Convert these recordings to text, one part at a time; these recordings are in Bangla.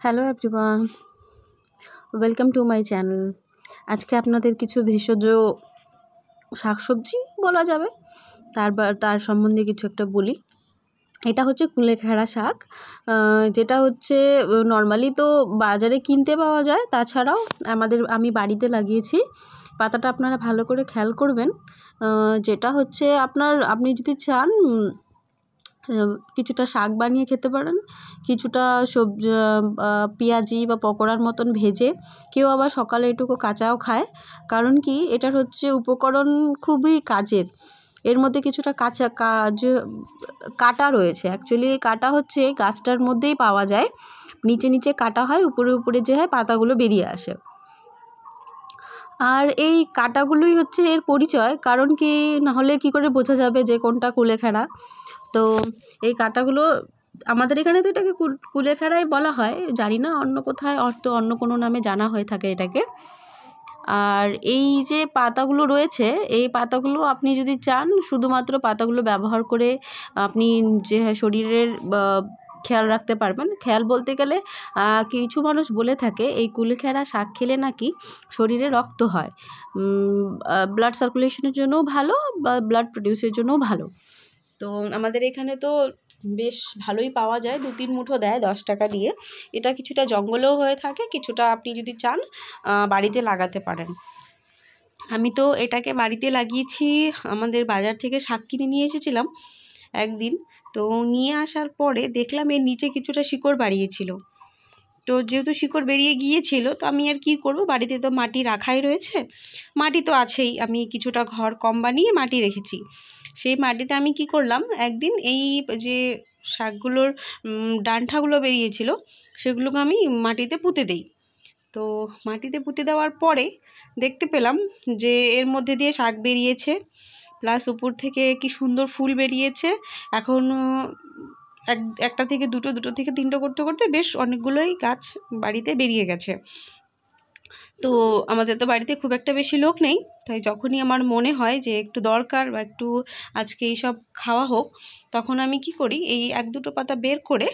Hello everyone, welcome to my channel. আজকে আপনাদের কিছু ভেষজ শাকসবজি বলা যাবে তার সম্বন্ধে কিছু একটা বলি। এটা হচ্ছে কুলেখাড়া শাক, যেটা হচ্ছে নর্মালি তো বাজারে কিনতে পাওয়া যায়, তাছাড়াও আমি বাড়িতে লাগিয়েছি। পাতাটা আপনারা ভালো করে খেয়াল করবেন। যেটা হচ্ছে আপনি যদি চান কিছুটা শাক বানিয়ে খেতে পারেন, কিছুটা সবজি পেঁয়াজি বা পকোড়ার মতন ভেজে, কেউ আবার সকালে এটুকু কাঁচাও খায়। কারণ কি, এটার হচ্ছে উপকরণ খুবই কাজের। এর মধ্যে কিছুটা কাটা রয়েছে। অ্যাকচুয়ালি কাটা হচ্ছে গাছটার মধ্যেই পাওয়া যায়, নিচে নিচে কাটা হয়, উপরে উপরে যে হয় পাতাগুলো বেরিয়ে আসে। আর এই কাটাগুলোই হচ্ছে এর পরিচয়। কারণ কি, নাহলে কি করে বোঝা যাবে যে কোনটা কুলেখাড়া। তো এই কাঁটাগুলো আমাদের এখানে তো এটাকে কুলেখাড়াই বলা হয়, জানি না অন্য কোথায় অন্য কোনো নামে জানা হয়ে থাকে এটাকে। আর এই যে পাতাগুলো রয়েছে, এই পাতাগুলো আপনি যদি চান শুধুমাত্র পাতাগুলো ব্যবহার করে আপনি যে শরীরের খেয়াল রাখতে পারবেন। খেয়াল বলতে গেলে কিছু মানুষ বলে থাকে এই কুলেখাড়া শাক খেলে নাকি শরীরে রক্ত হয়, ব্লাড সার্কুলেশনের জন্যও ভালো বা ব্লাড প্রডিউসের জন্যও ভালো। তো আমাদের এখানে তো বেশ ভালোই পাওয়া যায়, 2-3 মুঠো দেয় 10 টাকা দিয়ে। এটা কিছুটা জঙ্গলেও হয়ে থাকে, কিছুটা আপনি যদি চান বাড়িতে লাগাতে পারেন। আমি তো এটাকে বাড়িতে লাগিয়েছি। আমাদের বাজার থেকে শাক কিনে নিয়ে এসেছিলাম একদিন। তো নিয়ে আসার পরে দেখলাম এর নিচে কিছুটা শিকড় বাড়িয়েছিল। তো যেহেতু শিকড় বেরিয়ে গিয়েছিল, তো আমি আর কি করব, বাড়িতে তো মাটি রাখাই রয়েছে, মাটি তো আছেই। আমি কিছুটা ঘর কম বানিয়ে মাটি রেখেছি। সেই মাটিতে আমি কি করলাম, একদিন এই যে শাকগুলোর ডাঁটাগুলো বেরিয়েছিল সেগুলোকে আমি মাটিতে পুঁতে দিই। তো মাটিতে পুঁতে দেওয়ার পরে দেখতে পেলাম যে এর মধ্যে দিয়ে শাক বেরিয়েছে, প্লাস উপর থেকে কি সুন্দর ফুল বেরিয়েছে। এখন একটা থেকে দুটো, দুটো থেকে তিনটে করতে করতে বেশ অনেকগুলোই গাছ বাড়িতে বেরিয়ে গেছে। তো আমাদের তো বাড়িতে খুব একটা বেশি লোক নেই, তাই যখনই আমার মনে হয় যে একটু দরকার বা একটু আজকে এইসব খাওয়া হোক, তখন আমি কি করি, এই 1-2 পাতা বের করে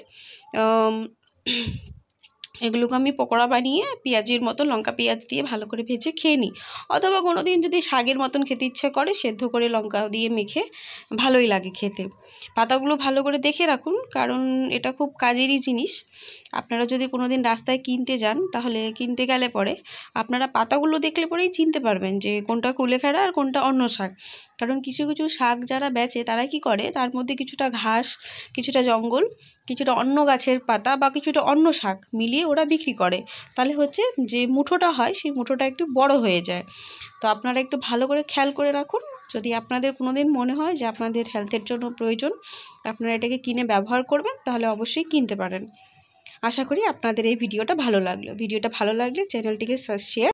এগুলোকে আমি পকোড়া বানিয়ে পেঁয়াজের মতো লঙ্কা পেঁয়াজ দিয়ে ভালো করে ভেজে খেয়ে নিই। অথবা কোনো দিন যদি শাকের মতন খেতে ইচ্ছে করে, সেদ্ধ করে লঙ্কা দিয়ে মেখে ভালোই লাগে খেতে। পাতাগুলো ভালো করে দেখে রাখুন, কারণ এটা খুব কাজেরই জিনিস। আপনারা যদি কোনো দিন রাস্তায় কিনতে যান, তাহলে কিনতে গেলে পরে আপনারা পাতাগুলো দেখলে পরেই চিনতে পারবেন যে কোনটা কুলেখাড়া আর কোনটা অন্য শাক। কারণ কিছু কিছু শাক যারা বেচে তারা কি করে, তার মধ্যে কিছুটা ঘাস, কিছুটা জঙ্গল, কিছুটা অন্য গাছের পাতা বা কিছুটা অন্য শাক মিলিয়ে ওরা বিক্রি করে। তাহলে হচ্ছে যে মুঠোটা হয়, সেই মুঠোটা একটু বড় হয়ে যায়। তো আপনারা একটু ভালো করে খেয়াল করে রাখুন। যদি আপনাদের কোনো দিন মনে হয় যে আপনাদের হেলথের জন্য প্রয়োজন, আপনারা এটাকে কিনে ব্যবহার করবেন, তাহলে অবশ্যই কিনতে পারেন। আশা করি আপনাদের এই ভিডিওটা ভালো লাগলো। ভিডিওটা ভালো লাগলে চ্যানেলটিকে শেয়ার